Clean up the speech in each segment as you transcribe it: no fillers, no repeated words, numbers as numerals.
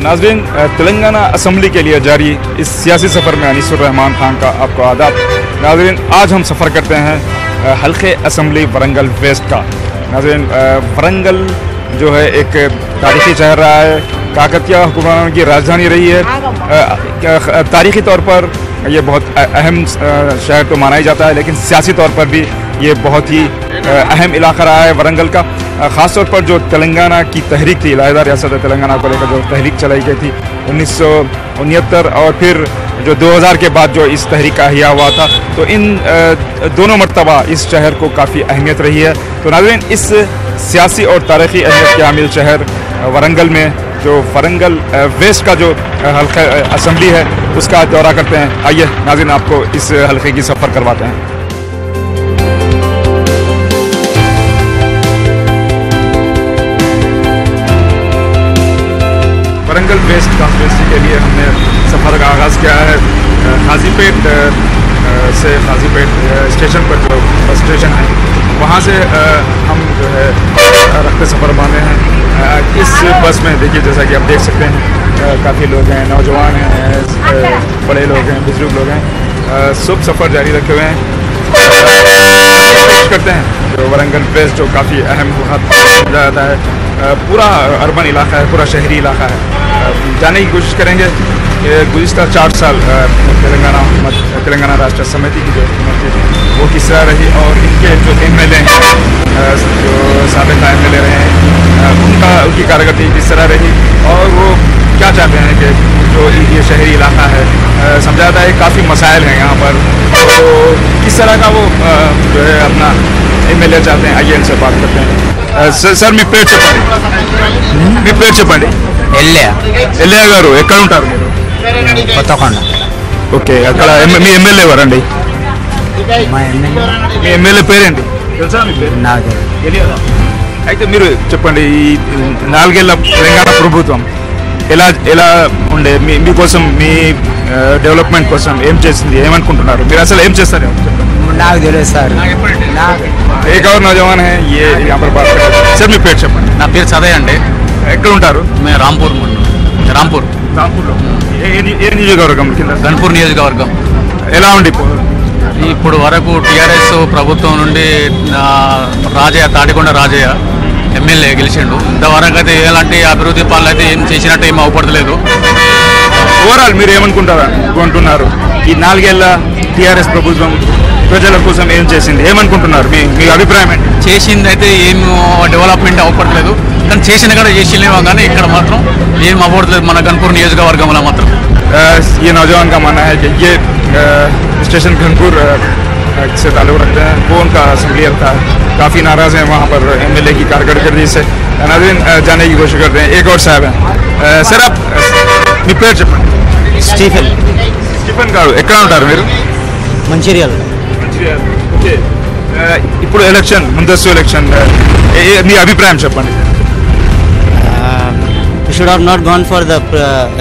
नाज़रीन, तेलंगाना असम्बली के लिए जारी इस सियासी सफ़र में अनीसुर रहमान खान का आपको आदाब। नाज़रीन, आज हम सफ़र करते हैं हल्के असम्बली वरंगल वेस्ट का। नाज़रीन, वरंगल जो है एक तारीख़ी शहर रहा है, काकतिया हुक्मरानों की राजधानी रही है। तारीख़ी तौर पर ये बहुत अहम शहर तो माना ही जाता है, लेकिन सियासी तौर पर भी ये बहुत ही अहम इलाका रहा है वरंगल का। ख़ास तौर पर जो तेलंगाना की तहरीक थी, लाहिदा रियासत तेलंगाना को लेकर जो तहरीक चलाई गई थी 1969 और फिर जो 2000 के बाद जो इस तहरीक का अहिया हुआ था, तो इन दोनों मरतबा इस शहर को काफ़ी अहमियत रही है। तो नाज़रीन, इस सियासी और तारीख़ी अहमियत के हामिल शहर वरंगल में जो वरंगल वेस्ट का जो हल्का असम्बली है उसका दौरा करते हैं। आइए नाज़रीन, आपको इस हल्के की सफ़र करवाते हैं। वरंगल वेस्ट कॉन्स्टिट्यूंसी के लिए हमने सफ़र का आगाज़ किया है खाजीपेट से। खाजीपेट स्टेशन पर जो बस स्टेशन है वहाँ से हम जो है रखते सफ़र माने हैं। इस बस में देखिए, जैसा कि आप देख सकते हैं, काफ़ी लोग हैं, नौजवान हैं, बड़े लोग हैं, बुजुर्ग लोग हैं, सब सफ़र जारी रखे हुए हैं। कोशिश करते हैं जो वरंगल वेस्ट जो काफ़ी अहम समझा जाता है, पूरा अर्बन इलाका है, पूरा शहरी इलाका है, जाने की कोशिश करेंगे कि गुज़िश्ता 4 साल तेलंगाना राष्ट्र समिति की जो हुकूमत थी वो किस तरह रही और इनके जो MLA हैं, जो साबिक़ा MLA रहे हैं, उनकी कारकर्दगी किस तरह रही और वो क्या चाहते हैं कि जो ये शहरी इलाका है, समझा जाता है काफ़ी मसाइल हैं यहाँ पर, तो किस तरह का वो जो है अपना MLA चाहते हैं। आइए इनसे बात करते हैं। सर మీ పేరు చెప్పండి। ఎల్లయ్య గారు ఎక్కడ ఉంటారు మీరు? కొత్తకొండ. ఓకే, అక్కడ మీ ఎమ్మెల్యే ఎవరండి? మా ఎమ్మెల్యే మీ ఎమ్మెల్యే పేరేంటి తెలుసా? మీ పేరు నాకు తెలియదా? అయితే మీరు చెప్పండి, ఈ 4 ఏళ్ల తెలంగాణ ప్రభుత్వం ఎలా ఉండే, మీకోసం మీ డెవలప్మెంట్ కోసం ఏం చేసింది, ఏమనుకుంటున్నారు మీరు, అసలు ఏం చేస్తారు చెప్పండి। నాకు తెలియదు సార్। एक और नौजवान है, ये यहाँ पर बात करें। सर మీ పేరు చెప్పండి। నా పేరు చదయ్య అండి। ఎక్కడ ఉంటారు? మేము రాంపూర్ రాంపూర్లో ఏ నియోజకవర్గం కింద? గన్పూర్ నియోజకవర్గం। ఎలా ఉండి ఇప్పుడు వరకు టీఆర్ఎస్ ప్రభుత్వం నుండి తాడికొండ రాజయ్య ఎమ్మెల్యే గెలిచిండు। ఇంతవరకు అయితే ఎలాంటి అభివృద్ధి పనులు అయితే ఏం చేసినట్టు ఏం అవపడలేదు। ఓవరాల్ మీరు ఏమనుకుంటున్నారు ఈ 4 ఏళ్ల టీఆర్ఎస్ ప్రభుత్వం ప్రజల కోసం ఏం చేసింది, ఏమనుకుంటున్నారు, మీ అభిప్రాయం ఏంటి? చేసింది అయితే ఏం డెవలప్మెంట్ అవ్వట్లేదు, కానీ చేసిన కూడా చేసిలేమో కానీ ఇక్కడ మాత్రం ఏం అవ్వట్లేదు మన గన్పూర్ నియోజకవర్గంలో మాత్రం। ये नौजवान का मानना है कि ये स्टेशन गनपुर से ताल्लुक़ रखते हैं, वो उनका असम्बलियर था, काफ़ी नाराज़ हैं वहाँ पर MLA की कारकर्दगी से। नाज़रीन, जाने की कोशिश करते हैं। एक और साहब हैं। सर आप మీ పేరు చెప్పండి। స్టీఫెన్ గారు ఎక్కడ ఉంటారు మీరు? మంచిర్యాల. ఓకే, ఇప్పుడు ఎలక్షన్, ముందస్తు ఎలక్షన్, మీ అభిప్రాయం చెప్పండి। We should have not gone for the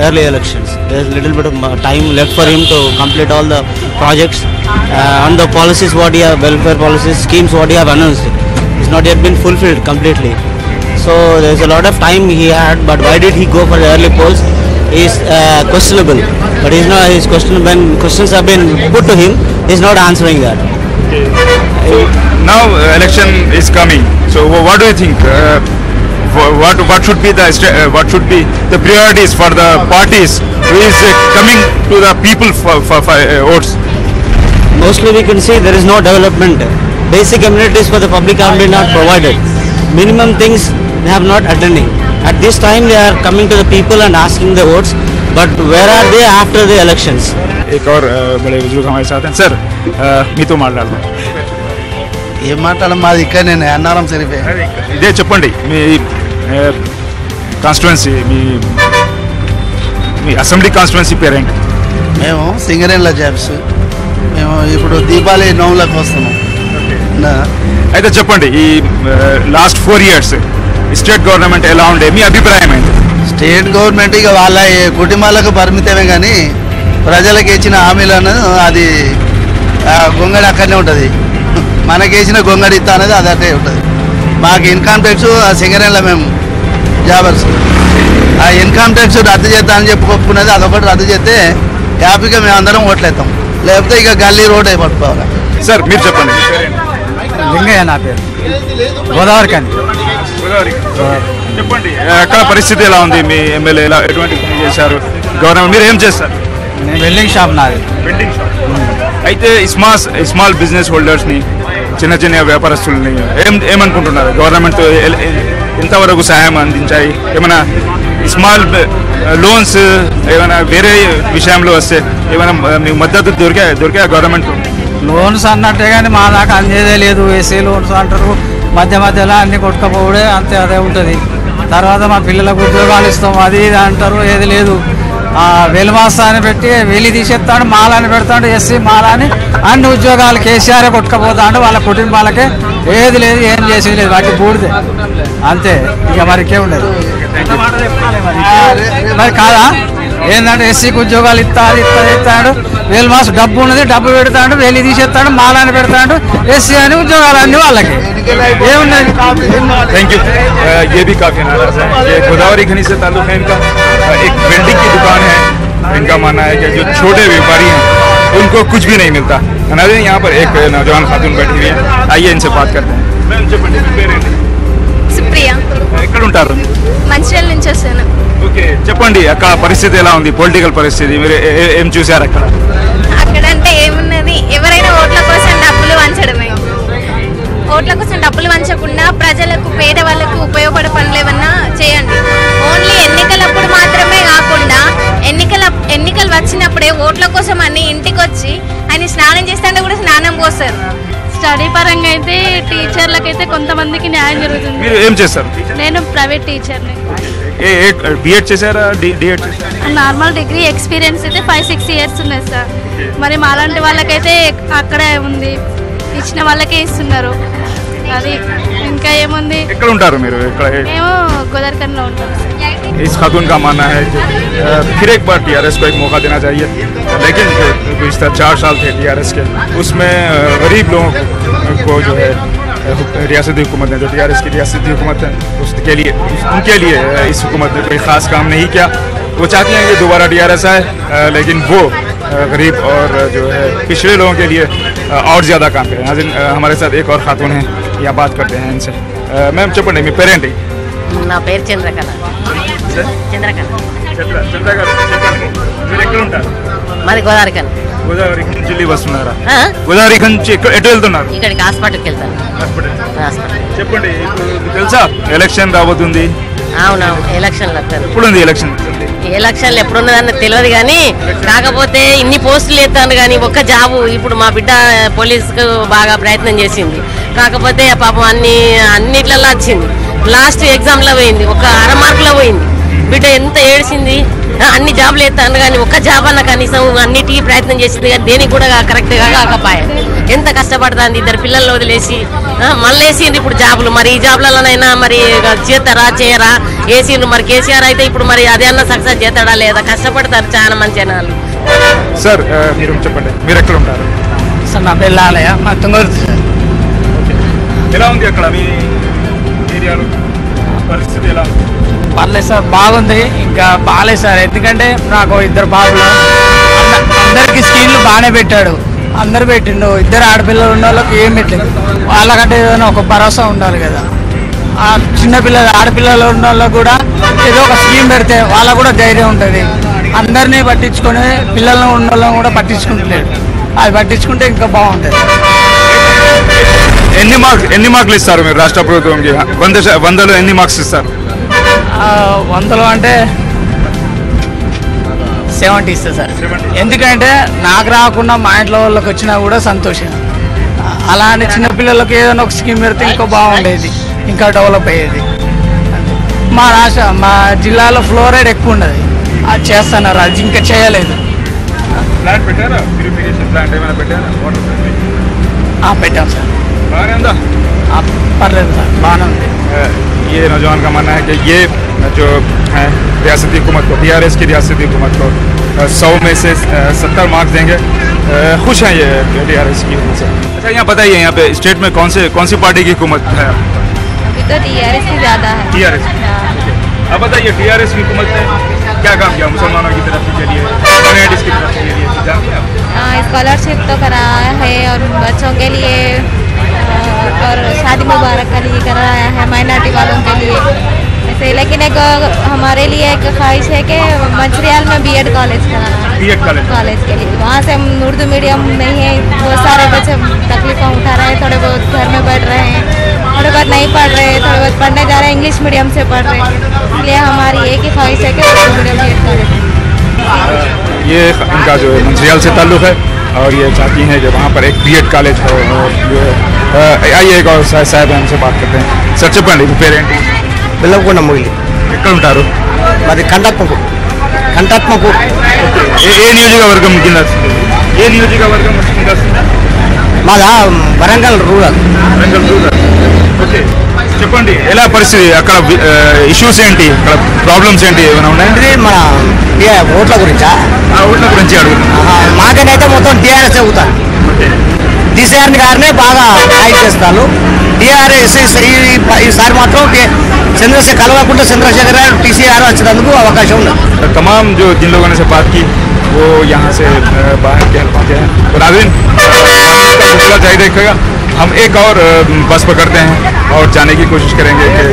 early elections. There's little bit of time left for him to complete all the projects and the policies what he have, welfare policies, schemes what he have announced. It's not yet been fulfilled completely. So there's a lot of time he had, but why did he go for the early polls is questionable. But he's not. His question, when questions have been put to him, he's not answering that. Okay. So now election is coming. So what do you think? What should be the priorities for the parties who is coming to the people for votes? Mostly we can see there is no development. Basic amenities for the public have been not provided. Minimum things they have not attending. At this time they are coming to the people and asking the votes, but where are they after the elections? एक और बड़े बुजुर्ग हमारे साथ हैं। Sir మీతో మాట్లాడదాం। ఏం మాట్లాడడం, మాది ఇక్కడ నేను అన్నారం సరిపోయి ఇదే చెప్పండి, మీ కాన్స్టిట్యుయెన్సీ, మీ అసెంబ్లీ కాన్స్టిట్యుయెన్సీ పేరేంటి? మేము సింగరేణిల జాబ్స్, మేము ఇప్పుడు దీపావళి నోములకు వస్తున్నాం। అయితే చెప్పండి, ఈ లాస్ట్ 4 years స్టేట్ గవర్నమెంట్ ఎలా ఉండే, మీ అభిప్రాయం ఏంటి? స్టేట్ గవర్నమెంట్ ఇక వాళ్ళ కుటుంబాలకు పరిమితమే, కానీ ప్రజలకు ఇచ్చిన హామీలను అది గొంగడి అక్కడనే ఉంటుంది, మనకేసిన గొంగడి ఇస్తా అనేది అది అట్టే ఉంటుంది। మాకు ఇన్కమ్ ట్యాక్స్ సింగరేణిలో మేము జాబర్స్। ఆ ఇన్కమ్ ట్యాక్స్ రద్దు చేద్దాం అని చెప్పి ఒప్పుకున్నది, అదొకటి రద్దు చేస్తే హ్యాపీగా మేమందరం ఓట్లేస్తాం, లేకపోతే ఇక గల్లీ రోడ్ అయిపోవాలి. సార్ మీరు చెప్పండి. లింగయ్య నా పేరు, గోదావరి కానీ. చెప్పండి అక్కడ పరిస్థితి ఎలా ఉంది? మీ ఎమ్మెల్యే ఎలా ఎటువంటి పని చేశారు? గవర్నమెంట్ మీరు ఏం చేస్తారు? నేను వెల్డింగ్ షాప్ నాది. Welding shop. అయితే స్మాల్ బిజినెస్ హోల్డర్స్ని, చిన్న చిన్న వ్యాపారస్తుల్ని ఏమనుకుంటున్నారు? గవర్నమెంట్ ఎంతవరకు సహాయం అందించాయి? ఏమైనా స్మాల్ లోన్స్ ఏమైనా వేరే విషయంలో వస్తే ఏమైనా మీకు మద్దతు దొరికా గవర్నమెంట్? లోన్స్ అన్నట్టే కానీ మా దాకా అందేదే లేదు. ఏసీ లోన్స్ అంటారు, మధ్యలో అన్ని కొట్టుకపోవడే అంతే, అదే ఉంటుంది. తర్వాత మా పిల్లలకు ఉద్యోగాలు ఇస్తాం అది ఇది అంటారు, ఏది లేదు. వెలుమాస అని పెట్టి వెలి తీసేస్తాడు, మాలని పెడతాడు, ఎస్సీ మాలని అన్ని ఉద్యోగాలు కేసీఆర్ కొట్టుకపోతాడు. వాళ్ళ కుటుంబాలకే ఏది లేదు, ఏం చేసేది లేదు, వాటి బూడిదే అంతే. ఇక మరికే ఉండదు మరి కాదా? ఏంటంటే ఎస్సీకి ఉద్యోగాలు ఇస్తాడు, వేలు మాసం డబ్బు ఉన్నది, డబ్బు పెడతాడు, వేలి తీసేస్తాడు, మాలని పెడతాడు, ఎస్సీ అని ఉద్యోగాలు అన్ని వాళ్ళకి ఏమున్నది. Thank you. ये भी काफी नाराज है। ये गोदावरी खनी से ताल्लुक है इनका। एक वेल्डिंग की दुकान है। इनका मानना है कि जो छोटे व्यापारी हैं उनको कुछ भी नहीं मिलता। नाज़रीन यहाँ पर एक नौजवान खातून बैठी हुई है, आइए इनसे बात करते हैं। मैम చెప్పండి మీ పేరేంటి? సుప్రియ, ఎక్కడ ఉంటారు? మంచిర్యాల నుంచి వస్తాను. ఓకే, చెప్పండి అక్కడ పరిస్థితి ఎలా ఉంది? పొలిటికల్ పరిస్థితి మీరు ఏం చూశారు అక్కడ? అక్కడ అంటే ఏమున్నది, ఎవరైనా ఓట్ల కోసం డబ్బులు వంచడమే. ఓట్ల కోసం డబ్బులు వంచకుండా ప్రజలకు, పేదవాళ్ళకు ఉపయోగపడే పనులు ఏమన్నా చేయండి. ఓన్లీ ఎన్నికలప్పుడు మాత్రమే కాకుండా ఎన్నికలు వచ్చినప్పుడే ఓట్ల కోసం అని ఇంటికి వచ్చి ఆయన స్నానం చేస్తుంటే కూడా స్నానం పోస్తారు. స్టడీ పరంగా అయితే టీచర్లకైతే కొంతమందికి న్యాయం జరుగుతుంది. మీరు ఏం చేస్తారు? నేను ప్రైవేట్ టీచర్ని. బీఎడ్ చేశారా? డిఎడ్ చేశారా? నార్మల్ డిగ్రీ ఎక్స్పీరియన్స్ అయితే 5-6 ఇయర్స్ ఉన్నాయి సార్. మరి మాలాంటి వాళ్ళకైతే అక్కడే ఉంది, ఇచ్చిన వాళ్ళకే ఇస్తున్నారు. అది ఇంకా ఏముంది. ఎక్కడ ఉంటారు మీరు? మేము గోదావరిఖనిలో ఉంటాం. इस खातून का मानना है कि फिर एक बार टीआरएस को एक मौका देना चाहिए, लेकिन जो पिछले 4 साल थे टीआरएस के, उसमें गरीब लोगों को जो है रियासती हुकूमत ने, जो टीआरएस की रियासती हुकूमत है, उसके लिए उनके लिए इस हुकूमत ने कोई ख़ास काम नहीं किया। वो चाहती हैं कि दोबारा टीआरएस आए, लेकिन वो गरीब और जो है पिछड़े लोगों के लिए और ज़्यादा काम करें। नाज़रीन हमारे साथ एक और खातून हैं, यहाँ बात करते हैं इनसे। मैम చెప్పండి మీ పేరేంటి? నా పేరు చంద్రకళ. మీరు ఎక్కడ ఉంటారు? మరి గోదావరిఖని. గోదావరి నుంచి వెళ్ళి వస్తున్నారా? గోదావరి నుంచి ఎటు వెళ్తున్నారు? ఇక్కడికి హాస్పిటల్కి వెళ్తాను. హాస్పిటల్. చెప్పండి, ఇప్పుడు తెలుసా ఎలక్షన్ రాబోతుంది? అవునవును, ఎలక్షన్లు వస్తారు. ఇప్పుడు ఉంది ఎలక్షన్. ఎలక్షన్లు ఎప్పుడున్నదని తెలియదు కానీ, కాకపోతే ఇన్ని పోస్టులు ఎత్తాను కానీ ఒక్క జాబు. ఇప్పుడు మా బిడ్డ పోలీసుకు బాగా ప్రయత్నం చేసింది, కాకపోతే పాపం అన్నిట్లలో వచ్చింది. లాస్ట్ ఎగ్జామ్లో పోయింది, ఒక 1/2 మార్కులో పోయింది. బిడ్డ ఎంత ఏడ్చింది. అన్ని జాబులు ఎత్తాను కానీ ఒక్క జాబ్ అన్న కనీసం అన్నిటికీ ప్రయత్నం చేసింది కానీ దేనికి కూడా కరెక్ట్గా కాకపోయా. ఎంత కష్టపడుతుంది, 2 పిల్లలు వదిలేసి మళ్ళీ వేసిండ్రు ఇప్పుడు జాబులు. మరి ఈ జాబులలోనైనా మరి చేస్తారా చేయరా? వేసిండ్రు. మరి కేసీఆర్ అయితే ఇప్పుడు మరి అదే అన్న సక్సెస్ చేస్తాడా లేదా? కష్టపడతారు చాలా మంచి జనాలు. సార్ మీరు చెప్పండి, మీరు ఎక్కడ ఉంటారు? సార్ నా పేరు లాలయ్య, మా తుంగూరు. ఎలా ఉంది అక్కడ మీ ఏరియాలో పరిస్థితి? ఎలా ఉంది? పర్లేదు సార్, బాగుంది. ఇంకా బాగాలేదు సార్, ఎందుకంటే నాకు 2 బాబులు, అందరికి స్కీమ్లు బాగానే పెట్టాడు. అందరు పెట్టిండు. 2 ఆడపిల్లలు ఉన్న వాళ్ళకి ఏం పెట్టలేదు. వాళ్ళకంటే ఏదైనా ఒక భరోసా ఉండాలి కదా. ఆ చిన్నపిల్లలు, ఆడపిల్లలు ఉన్న వాళ్ళకు కూడా ఏదో ఒక స్కీమ్ పెడితే వాళ్ళకు కూడా ధైర్యం ఉంటుంది. అందరినీ పట్టించుకొని పిల్లలను ఉన్న వాళ్ళని కూడా పట్టించుకుంటలేడు. అది పట్టించుకుంటే ఇంకా బాగుంటుంది. ఎన్ని మార్కులు ఇస్తారు మీరు రాష్ట్ర ప్రభుత్వంకి? 100లో ఎన్ని మార్క్స్ ఇస్తారు? 100లో అంటే 70 ఇస్తా సార్. ఎందుకంటే నాకు రాకుండా మా ఇంట్లో వాళ్ళకి వచ్చినా కూడా సంతోషం. అలానే చిన్నపిల్లలకి ఏదైనా ఒక స్కీమ్ పెడితే ఇంకా బాగుండేది, ఇంకా డెవలప్ అయ్యేది. మా జిల్లాలో ఫ్లోరైడ్ ఎక్కువ ఉండదు, అది చేస్తున్నారు. అది ఇంకా చేయలేదు. పెట్టాం సార్. పర్లేదు సార్, బాగానే ఉంది. ये नौजवान का मानना है कि ये जो है रियासती हुकूमत को, टीआरएस की रियासती हुकूमत को 100 में से 70 मार्क्स देंगे। खुश हैं ये टीआरएस की हुकूमत से। अच्छा यहाँ बताइए, यहाँ पे स्टेट में कौन सी पार्टी की हुकूमत है? अभी तो टीआरएस की ज़्यादा है। टीआरएस। अब बताइए टीआरएस की हुकूमत ने क्या काम किया मुसलमानों की तरफ के लिए, माइनॉरिटीज की तरफ के लिए? जानते हैं आप? स्कॉलरशिप तो कराया है और बच्चों के लिए और शादी मुबारक के लिए कराया है माइनॉरिटी वालों के लिए ऐसे। लेकिन एक हमारे लिए एक ख्वाहिश है कि मंचरियाल में बीएड कॉलेज कराना है, बीएड कॉलेज के लिए। वहाँ से हम उर्दू मीडियम नहीं है, बहुत सारे बच्चे तकलीफें उठा रहे हैं, थोड़े बहुत घर में पढ़ रहे हैं, थोड़े बहुत नहीं पढ़ रहे हैं, थोड़े बहुत पढ़ने जा रहे हैं, इंग्लिश मीडियम से पढ़ रहे हैं। इसलिए हमारी एक ही ख्वाहिश है कि उर्दू मीडियम बीएड कॉलेज। ये इनका जो मंचरियाल से ताल्लुक़ है और ये चाहती हैं कि वहाँ पर एक बीएड कॉलेज हो। आइए एक और साहब हैं, हमसे बात करते हैं। सर చెప్పండి మీ పేరేంటి? బెల్లంకొండ మొగిలి. ఎక్కడ ఉంటారు? మాది కంటాత్మకూరు. ఏ నియోజకవర్గం కింద వస్తుంది? ఏ నియోజకవర్గం కింద వస్తుంది? మాదా Warangal rural. Warangal rural. Okay, చెప్పండి ఎలా పరిస్థితి అక్కడ, ఇష్యూస్ ఏంటి, అక్కడ ప్రాబ్లమ్స్ ఏంటి, ఏమైనా ఉన్నాయండి? మన ఓట్ల గురించా? ఆ ఓట్ల గురించి అడుగుతున్నాను. మాకనైతే మొత్తం టీఆర్ఎస్ అవుతారు. కేసీఆర్ గారినే బాగా హైట్ చేస్తారు. టీఆర్ఎస్ ఈసారి మాత్రం చంద్రశేఖర్ కలవకుండా చంద్రశేఖర్ గారు టీసీఆర్ వచ్చినందుకు అవకాశం ఉంది. तमाम जो जिन लोगों ने से बात की वो यहाँ से बाहर के पहुँचे हैं। तो नाज़रीन, इसका जारी रखिएगा। हम एक और बस पकड़ते हैं और जाने की कोशिश करेंगे कि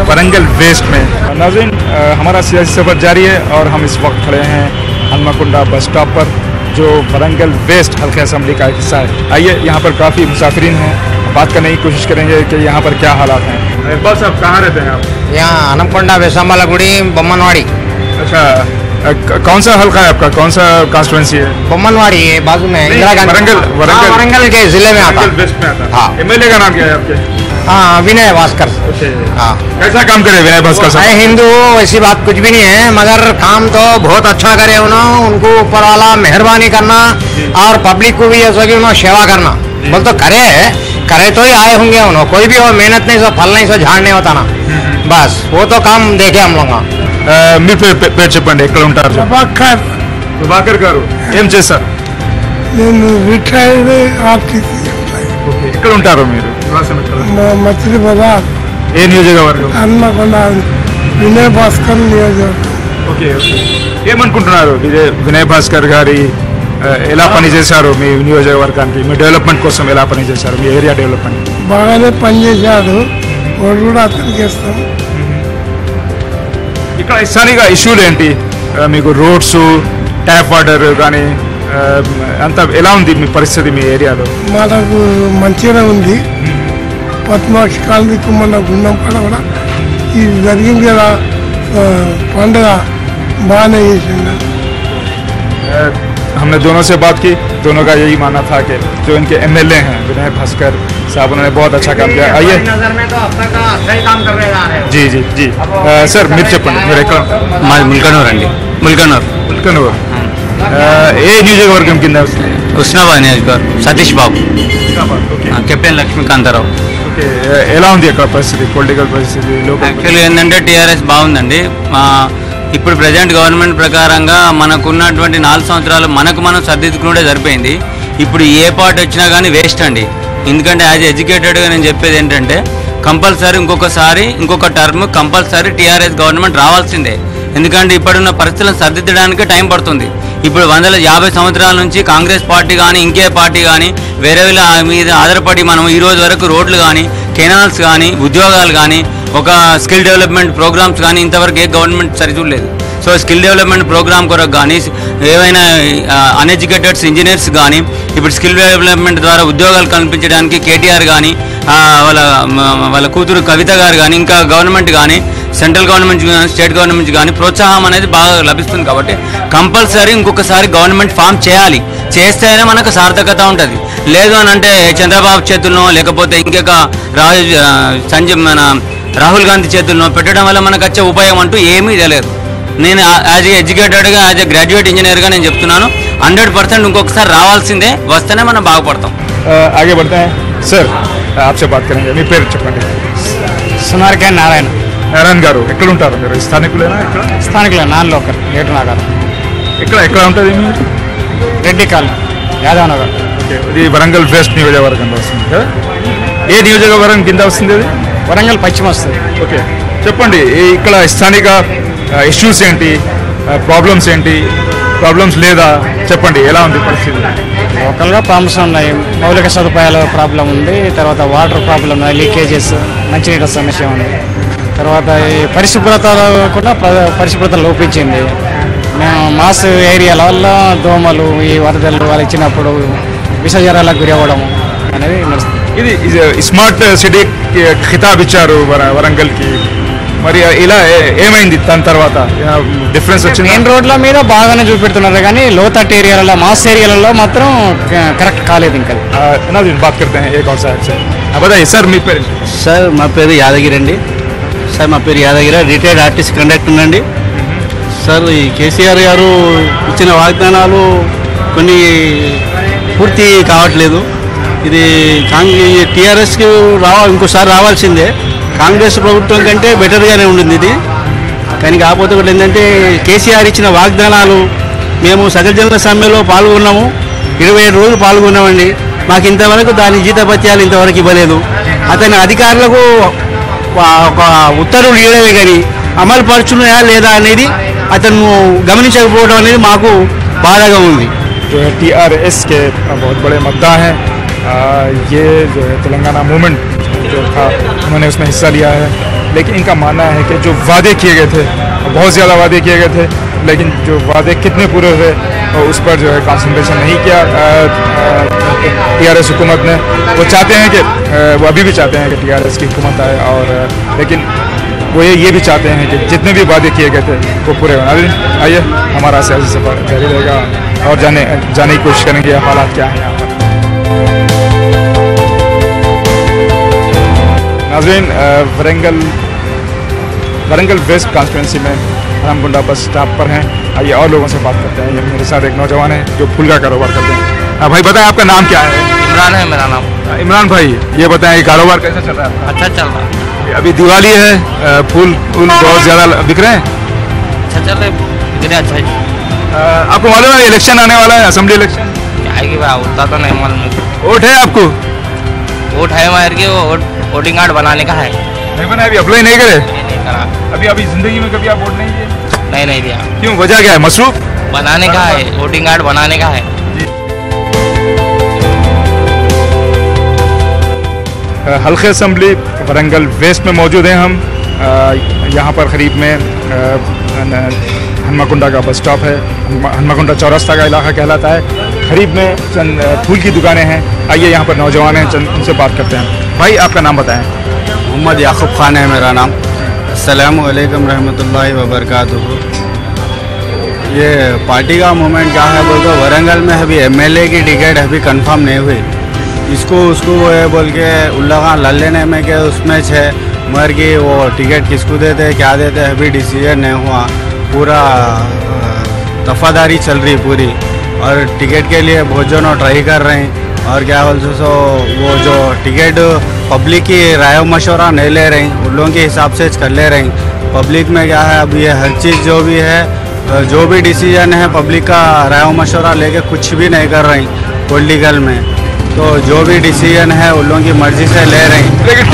वरंगल वेस्ट में। नाज़रीन, हमारा सियासी सफ़र जारी है और हम इस वक्त खड़े हैं हनुमाकुंडा बस स्टॉप पर, जो वरंगल वेस्ट हल्के असम्बली का एक हिस्सा है। आइए, यहाँ पर काफ़ी मुसाफिरीन हैं, बात करने की कोशिश करेंगे कि यहाँ पर क्या हालात हैं। इकबाल साहब, कहाँ रहते हैं आप? यहाँ हनुमकोंडा वेसम्बाला गुड़ी बम्मनवाड़ी. अच्छा, कौन सा हल्का है आपका, कौन सा कॉन्स्टिट्यूंसी है? बम्मनवाड़ी है बाजू में, इंदिरा गांधी. वरंगल के जिले में आता. वेस्ट में आता है। हाँ. एमएलए का नाम क्या है आपके? हाँ, विनय भास्कर. हाँ. कैसा काम करे विनय भास्कर साहब? मैं हिंदू, ऐसी बात कुछ भी नहीं है, मगर काम तो बहुत अच्छा करे उन्होंने. उनको ऊपर वाला मेहरबानी करना और पब्लिक को भी ऐसा कि उन्होंने सेवा करना बोल तो करे तो ही आए होंगे उन्होंने. कोई भी हो मेहनत नहीं, सो फल नहीं, सो झाड़ नहीं होता ना. बस वो तो काम देखे हम लोग. మీ పేరు చెప్పండి, ఎక్కడ ఉంటారు? ప్రభాకర్ గారు, ఏం చేస్తారు? నేను రిటైర్డ్ ఆర్టీసీ. ఓకే, ఎక్కడ ఉంటారు మీరు? మచిలీ బజార్. ఏ నియోజకవర్గం? హన్మకొండ వినయ్ భాస్కర్ నియోజకవర్గం. ఓకే ఓకే, ఏమనుకుంటున్నారు వినయ్ భాస్కర్ గారి ఎలా పనిచేశారు మీ నియోజకవర్గానికి, మీ డెవలప్మెంట్ కోసం ఎలా పనిచేశారు, మీ ఏరియా డెవలప్మెంట్? బాగానే పనిచేశాడు, ఓటు కూడా అతనికి ఇస్తాం. ఇక్కడ స్థానిక ఇష్యూలు ఏంటి మీకు? రోడ్స్, ట్యాప్ వాటర్ కానీ అంత ఎలా ఉంది మీ పరిస్థితి మీ ఏరియాలో? మనకు మంచిగానే ఉంది. పద్మాక్షి కాలనీ మన గుండం కాడ కూడా ఇది జరిగింది కదా పండుగ, బాగానే చేసిండు. हमने दोनों से बात की, दोनों का यही मानना था कि जो इनके एमएलए हैं विनय भास्कर साहब, उन्होंने बहुत अच्छा काम किया. आइए, नजर में तो अब तक सही काम कर रहे हैं. जी जी जी. सर, మీరు చెప్పండి, మీరు ఎక్కడ? మాది ముల్కనూరు అండి. ముల్కనూరు. ఏ నియోజకవర్గం కింద వస్తుంది? ఉస్నాబాద్ నియోజకవర్గం. Satish Babu. Okay, captain Lakshmikantha Rao. Okay, ఎలా ఉంది అక్కడ పరిస్థితి, పొలిటికల్ పరిస్థితి? యాక్చువల్లీ ఏంటంటే టీఆర్ఎస్ బాగుందండి. ఇప్పుడు ప్రజెంట్ గవర్నమెంట్ ప్రకారంగా మనకున్నటువంటి 4 సంవత్సరాలు మనం సర్దిద్దుకుంటే సరిపోయింది. ఇప్పుడు ఏ పార్టీ వచ్చినా కానీ వేస్ట్ అండి. ఎందుకంటే యాజ్ ఎడ్యుకేటెడ్గా నేను చెప్పేది ఏంటంటే కంపల్సరీ ఇంకొక టర్మ్ కంపల్సరీ టీఆర్ఎస్ గవర్నమెంట్ రావాల్సిందే. ఎందుకంటే ఇప్పుడున్న పరిస్థితులను సర్దిద్దడానికి టైం పడుతుంది. ఇప్పుడు 150 సంవత్సరాల నుంచి కాంగ్రెస్ పార్టీ కానీ ఇంకే పార్టీ కానీ వేరే మీద ఆధారపడి మనం ఈ రోజు వరకు రోడ్లు కానీ, కెనాల్స్ కానీ, ఉద్యోగాలు కానీ, ఒక స్కిల్ డెవలప్మెంట్ ప్రోగ్రామ్స్ కానీ ఇంతవరకు ఏ గవర్నమెంట్ సరిచూడలేదు. సో స్కిల్ డెవలప్మెంట్ ప్రోగ్రామ్ కొరకు కానీ, ఏవైనా అన్ఎడ్యుకేటెడ్స్ ఇంజనీర్స్ కానీ ఇప్పుడు స్కిల్ డెవలప్మెంట్ ద్వారా ఉద్యోగాలు కల్పించడానికి కేటీఆర్ కానీ, వాళ్ళ కూతురు కవిత గారు కానీ, ఇంకా గవర్నమెంట్ కానీ, సెంట్రల్ గవర్నమెంట్ కానీ, స్టేట్ గవర్నమెంట్ కానీ ప్రోత్సాహం అనేది బాగా లభిస్తుంది. కాబట్టి కంపల్సరీ ఇంకొకసారి గవర్నమెంట్ ఫామ్ చేయాలి. చేస్తేనే మనకు సార్థకత ఉంటుంది. లేదు అని అంటే చంద్రబాబు చేతుల్లో లేకపోతే ఇంకొక రాహుల్ గాంధీ చేతుల్లో పెట్టడం వల్ల మనకు వచ్చే ఉపయోగం అంటూ ఏమీ తెలియదు. నేను యాజ్ ఏ ఎడ్యుకేటెడ్గా, యాజ్ ఏ గ్రాడ్యుయేట్ ఇంజనీర్గా నేను చెప్తున్నాను, 100% ఇంకొకసారి రావాల్సిందే, వస్తేనే మనం బాగుపడతాం. ఆగే बढ़ते हैं सर, आपसे बात करेंगे. మీ పేరు చెప్పండి. సునార్కే నారాయణ. నారాయణ గారు, ఎక్కడ ఉంటారు మీరు? స్థానికులేనా? స్థానికులే, నాన్ లోకల్, ఏటు నగర్. ఎక్కడ ఉంటుంది మీరు? రెడ్డి కాలనీ, యాదవ్ నగర్. ఓకే, ఇది వరంగల్ వెస్ట్ నియోజకవర్గంలో వస్తుంది కదా? ఏ నియోజకవర్గం కింద వస్తుంది అది? వరంగల్ పశ్చిమ వస్తుంది. ఓకే, చెప్పండి ఇక్కడ స్థానిక ఇష్యూస్ ఏంటి, ప్రాబ్లమ్స్ ఏంటి, ప్రాబ్లమ్స్ లేదా చెప్పండి, ఎలా ఉంది పరిస్థితి? లోకల్గా ప్రాబ్లమ్స్ ఉన్నాయి, మౌలిక సదుపాయాల ప్రాబ్లం ఉంది, తర్వాత వాటర్ ప్రాబ్లం ఉన్నాయి, లీకేజెస్, మంచినీటి సమస్య ఉంది, తర్వాత ఈ పరిశుభ్రత కూడా పరిశుభ్రత లోపించింది. మేము మాస్ ఏరియాల వల్ల దోమలు, ఈ వరదలు వాళ్ళు ఇచ్చినప్పుడు విషజ్వరాలకు గురి అవ్వడం అనేది నడుస్తుంది. ఇది స్మార్ట్ సిటీ ఖితాబ్ ఇచ్చారు వరంగల్కి, మరి ఇలా ఏమైంది దాని తర్వాత డిఫరెన్స్ వచ్చింది? మెయిన్ రోడ్ల మీద బాగానే చూపెడుతున్నారు కానీ లోతట్టు ఏరియాలలో, మాస్ ఏరియాలలో మాత్రం కరెక్ట్ కాలేదు. ఇంకా బాత్ करते हैं एक और साहब से. बताइए सर, మీ పేరు? సార్ మా పేరు యాదగిరి అండి. సార్ మా పేరు యాదగిరి, రిటైర్డ్ ఆర్టిస్ట్ కండక్టర్ అండి. సార్ ఈ కేసీఆర్ గారు ఇచ్చిన వాగ్దానాలు కొన్ని పూర్తి కావట్లేదు. ఇది టీఆర్ఎస్కి ఇంకోసారి రావాల్సిందే. కాంగ్రెస్ ప్రభుత్వం కంటే బెటర్గానే ఉండింది ఇది. కానీ కాకపోతే ఒకటి ఏంటంటే కేసీఆర్ ఇచ్చిన వాగ్దానాలు, మేము సకల జనుల సమ్మెలో పాల్గొన్నాము, 27 రోజులు పాల్గొన్నామండి. మాకు ఇంతవరకు దాని జీతభత్యాలు ఇంతవరకు ఇవ్వలేదు. అతని అధికారులకు ఒక ఉత్తర్వులు ఇవ్వడమే కానీ అమలు పరుచున్నాయా లేదా అనేది అతను గమనించకపోవడం అనేది మాకు బాధగా ఉంది. जो है TRS के बहुत बड़े मुद्दा हैं, ये जो है तेलंगाना मूवमेंट जो था उन्होंने उसमें हिस्सा लिया है, लेकिन इनका मानना है कि जो वादे किए गए थे, बहुत ज़्यादा वादे किए गए थे, लेकिन जो वादे कितने पूरे हुए उस पर जो है कंसंट्रेशन नहीं किया TRS हुकूमत ने. वो चाहते हैं कि वो अभी भी चाहते हैं कि TRS की हुकूमत आए, और लेकिन वो ये भी चाहते हैं कि जितने भी वादे किए गए थे वो पूरे हों. आइए हमारा सियासी सफर जारी रहेगा और जाने की कोशिश करेंगे हालात क्या हैं यहाँ पर. नाज़रीन, वरंगल वेस्ट कॉन्स्टिट्यूंसी में हनमकुंडा बस स्टॉप पर हैं. आइए और लोगों से बात करते हैं. ये मेरे साथ एक नौजवान है जो फूल का कारोबार करते हैं. भाई बताएं, आपका नाम क्या है? इमरान है मेरा नाम. इमरान भाई, ये बताएं कारोबार कैसा चल रहा है? अच्छा चल रहा है. अभी दिवाली है, फूल बहुत ज़्यादा बिक रहे हैं? अच्छा चल रहे, अच्छा है. आपको मालूम है इलेक्शन आने वाला है, असेंबली इलेक्शन? क्या है कि भाई उतना तो नहीं मालूम. वोट है आपको? वोट है मार के, वो वोटिंग कार्ड बनाने का है. नहीं बना, अभी अप्लाई नहीं करे? नहीं करा. अभी जिंदगी में कभी आप वोट नहीं दिए? नहीं दिया. क्यों, वजह क्या है? मसरूफ बनाने का है, वोटिंग कार्ड बनाने का है. हल्के असम्बली वरंगल वेस्ट में मौजूद हैं हम. यहाँ पर करीब में हनमकुंडा का बस स्टॉप है. हनमकुंडा चौरास्ता का इलाका कहलाता है. करीब में चंद फूल की दुकानें हैं. आइए यहाँ पर नौजवान हैं, चंद उनसे बात करते हैं. भाई आपका नाम बताएं. मोहम्मद याकूब खान है मेरा नाम. अस्सलामु अलैकुम रहमतुल्लाहि व बरकातुहू. ये पार्टी का मूवमेंट क्या है बोल तो वरंगल में अभी MLA की टिकट अभी कंफर्म नहीं हुई. इसको उसको वो है बोल के उल्ला खान लल लेने में के उसमें है मर की वो टिकट किसको देते क्या देते अभी डिसीजन नहीं हुआ. पूरा दफादारी चल रही पूरी, और टिकट के लिए बहुत जनों ट्राई कर रहे हैं. और क्या बोलते सो वो जो टिकट पब्लिक की राय मशवरा नहीं ले रही, उन लोगों के हिसाब से कर ले रही. पब्लिक में क्या है अब ये हर चीज़ जो भी है, जो भी डिसीजन है पब्लिक का राय मशवरा लेके कुछ भी नहीं कर रही पॉलिटिकल में. तो जो भी डिसीजन है उन लोगों की मर्जी से ले रहे हैं. लेकिन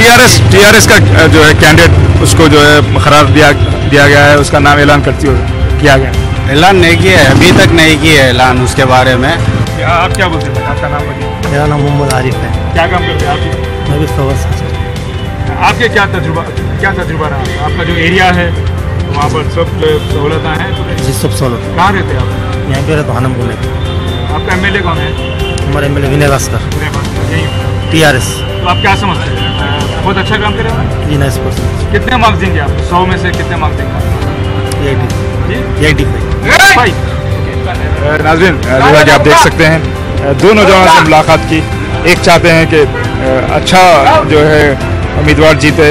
TRS का जो है कैंडिडेट उसको जो है करार दिया गया है, उसका नाम ऐलान किया गया. ऐलान नहीं किया है, अभी तक नहीं किया है ऐलान उसके बारे में. आप क्या बोलते हैं? आपका नाम बताइए. मेरा नाम मोहम्मद आरिफ है. क्या काम करते हैं आप? मैं भी फ्लावर से. आपके क्या तजुर्बा रहा? आपका जो एरिया है वहाँ पर सब सहूलत हैं? जी सब सहूलत. कहाँ रहते हैं आप? यहाँ पे रहता हूँ हनमकुंडा. आपका MLA कौन है? हमारे MLA विनय भास्कर TRS. तो आप क्या समझते हैं, बहुत अच्छा काम करे? जी 90%. कितने मार्क्स देंगे आप? 100 में से कितने मार्क्स देंगे? 85. नाज़रीन, जैसा कि आप देख सकते हैं, दो नौजवानों से मुलाकात की. एक चाहते हैं कि अच्छा जो है उम्मीदवार जीते,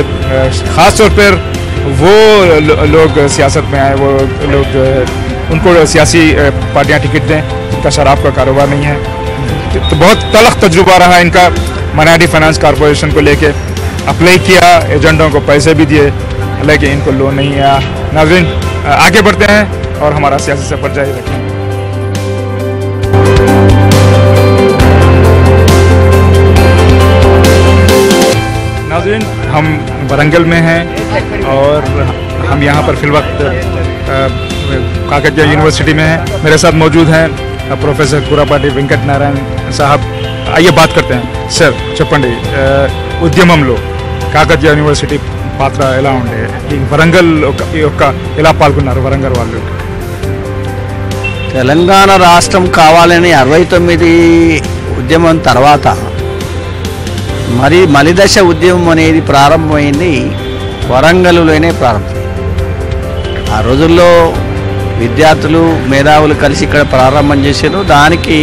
ख़ास तौर पर वो लोग सियासत में आए, वो लोग जो है उनको सियासी पार्टियां टिकट दें जिनका शराब का कारोबार नहीं है. तो बहुत तलख तजुर्बा रहा इनका. माइनॉरिटी फाइनेंस कॉरपोरेशन को लेके अप्लाई किया, एजेंटों को पैसे भी दिए, लेकिन इनको लोन नहीं आया. नाज़रीन, आगे बढ़ते हैं और हमारा सियासी सफर जारी रखेंगे. नाज़रीन, हम वरंगल में हैं और हम यहाँ पर फिलवक्त काकतीय यूनिवर्सिटी में हैं। मेरे साथ मौजूद हैं प्रोफेसर कुरापाटी वेंकट नारायण साहब। आइए बात करते हैं। सर చెప్పండి, ఉద్యమంలో కాకతీయ యూనివర్సిటీ పాత్ర ఎలా ఉండే, ఈ వరంగల్ యొక్క ఎలా పాల్గొన్నారు వరంగల్ వాళ్ళు? తెలంగాణ రాష్ట్రం కావాలని 69 ఉద్యమం తర్వాత మరి మలిదశ ఉద్యమం అనేది ప్రారంభమైంది వరంగల్లోనే ప్రారంభమైంది. ఆ రోజుల్లో విద్యార్థులు మేధావులు కలిసి ఇక్కడ ప్రారంభం చేశారు. దానికి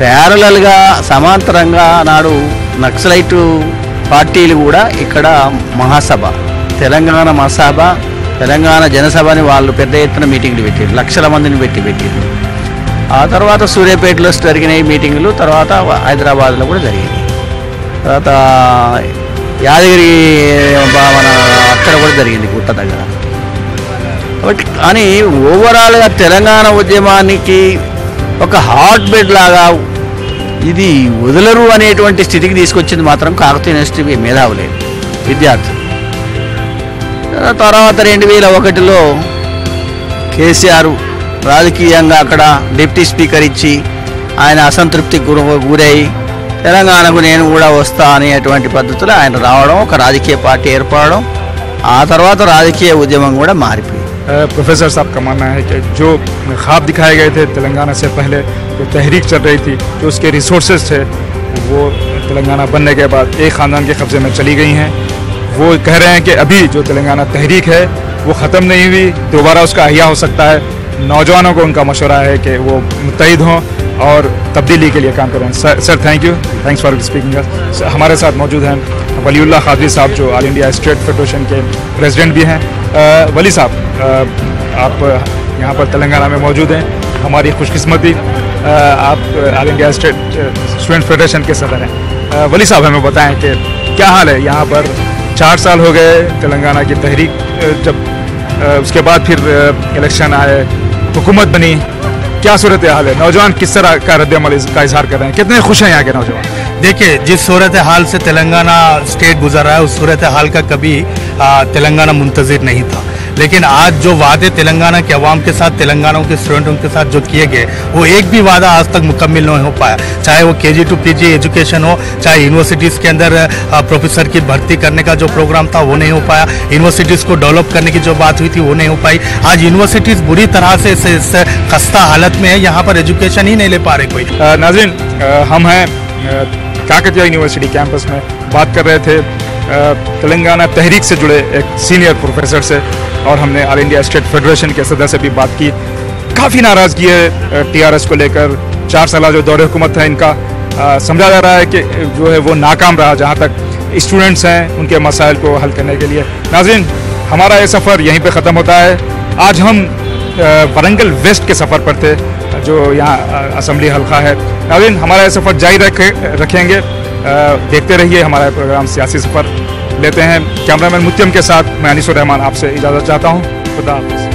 ప్యారలల్గా సమాంతరంగా నాడు నక్సలైటు పార్టీలు కూడా ఇక్కడ మహాసభ, తెలంగాణ మహాసభ, తెలంగాణ జనసభని వాళ్ళు పెద్ద ఎత్తున మీటింగ్లు పెట్టారు, లక్షల మందిని పెట్టారు. ఆ తర్వాత సూర్యాపేటలో జరిగినాయి మీటింగులు, తర్వాత హైదరాబాద్లో కూడా జరిగినాయి, తర్వాత యాదగిరి మన అక్కడ కూడా జరిగింది గుట్ట దగ్గర. కాబట్టి కానీ ఓవరాల్గా తెలంగాణ ఉద్యమానికి ఒక హాట్ బెడ్ లాగా ఇది వదలరు అనేటువంటి స్థితికి తీసుకొచ్చింది మాత్రం కాకతీయ యూనివర్సిటీ మేధావులే, విద్యార్థులు. తర్వాత 2001లో కేసీఆర్ రాజకీయంగా అక్కడ డిప్యూటీ స్పీకర్ ఇచ్చి ఆయన అసంతృప్తికి గురై తెలంగాణకు నేను కూడా వస్తా అనేటువంటి పద్ధతిలో ఆయన రావడం, ఒక రాజకీయ పార్టీ ఏర్పడడం, ఆ తర్వాత రాజకీయ ఉద్యమం కూడా మారిపోయింది. प्रोफेसर साहब का मानना है कि जो ख्वाब दिखाए गए थे तेलंगाना से पहले, जो तहरीक चल रही थी, जो उसके रिसोर्सेज थे, वो तेलंगाना बनने के बाद एक ख़ानदान के कब्ज़े में चली गई हैं। वो कह रहे हैं कि अभी जो तेलंगाना तहरीक है वो ख़त्म नहीं हुई, दोबारा उसका अहिया हो सकता है। नौजवानों को उनका मशवरा है कि वो मुत्तहिद हों और तब्दीली के लिए काम करें। Sir thank you, thanks for speaking. हमारे साथ मौजूद हैं वलीउल्लाह कादरी साहब, जो ऑल इंडिया स्टेट फेडरेशन के प्रेसिडेंट भी हैं। वली साहब, आप यहाँ पर तेलंगाना में मौजूद हैं, हमारी खुशकिस्मती। आप all India state student federation के सदर हैं। वली साहब हमें बताएं कि क्या हाल है यहाँ पर? 4 साल हो गए तेलंगाना की तहरीक जब, उसके बाद फिर इलेक्शन आए, हुकूमत बनी, क्या सूरत हाल है? नौजवान किस तरह का रद्द-ए-अमल का इजहार कर रहे हैं? कितने खुश हैं यहाँ के नौजवान? देखिए, जिस सूरत हाल से तेलंगाना स्टेट गुजर रहा है, उस सूरत हाल का कभी तेलंगाना मुंतज़िर नहीं था। लेकिन आज जो वादे तेलंगाना के अवाम के साथ, तेलंगाना के स्टूडेंटों के साथ जो किए गए, वो एक भी वादा आज तक मुकम्मल नहीं हो पाया। चाहे वो KG to PG एजुकेशन हो, चाहे यूनिवर्सिटीज़ के अंदर प्रोफेसर की भर्ती करने का जो प्रोग्राम था वो नहीं हो पाया, यूनिवर्सिटीज़ को डेवलप करने की जो बात हुई थी वो नहीं हो पाई। आज यूनिवर्सिटीज़ बुरी तरह से इस खस्ता हालत में है, यहाँ पर एजुकेशन ही नहीं ले पा रहे कोई। नाज़रीन, हम हैं काकतीय यूनिवर्सिटी कैंपस में, बात कर रहे थे तेलंगाना तहरीक से जुड़े एक सीनियर प्रोफेसर से, और हमने ऑल इंडिया स्टेट फेडरेशन के सदस्य से भी बात की। काफ़ी नाराज़गी है TRS को लेकर। 4 साल जो दौरे हुकूमत है इनका, समझा जा रहा है कि जो है वो नाकाम रहा जहाँ तक स्टूडेंट्स हैं उनके मसाइल को हल करने के लिए। नाज़रीन, हमारा ये सफ़र यहीं पे ख़त्म होता है। आज हम वरंगल वेस्ट के सफ़र पर थे, जो यहाँ असम्बली हल्का है। नाज़रीन, हमारा ये सफ़र जारी रखेंगे, देखते रहिए हमारा प्रोग्राम सियासी सफ़र। लेते हैं कैमरामैन मुत्यम के साथ, मैं अनीसुर रहमान आपसे इजाज़त चाहता हूँ। खुदा हाफ़िज़।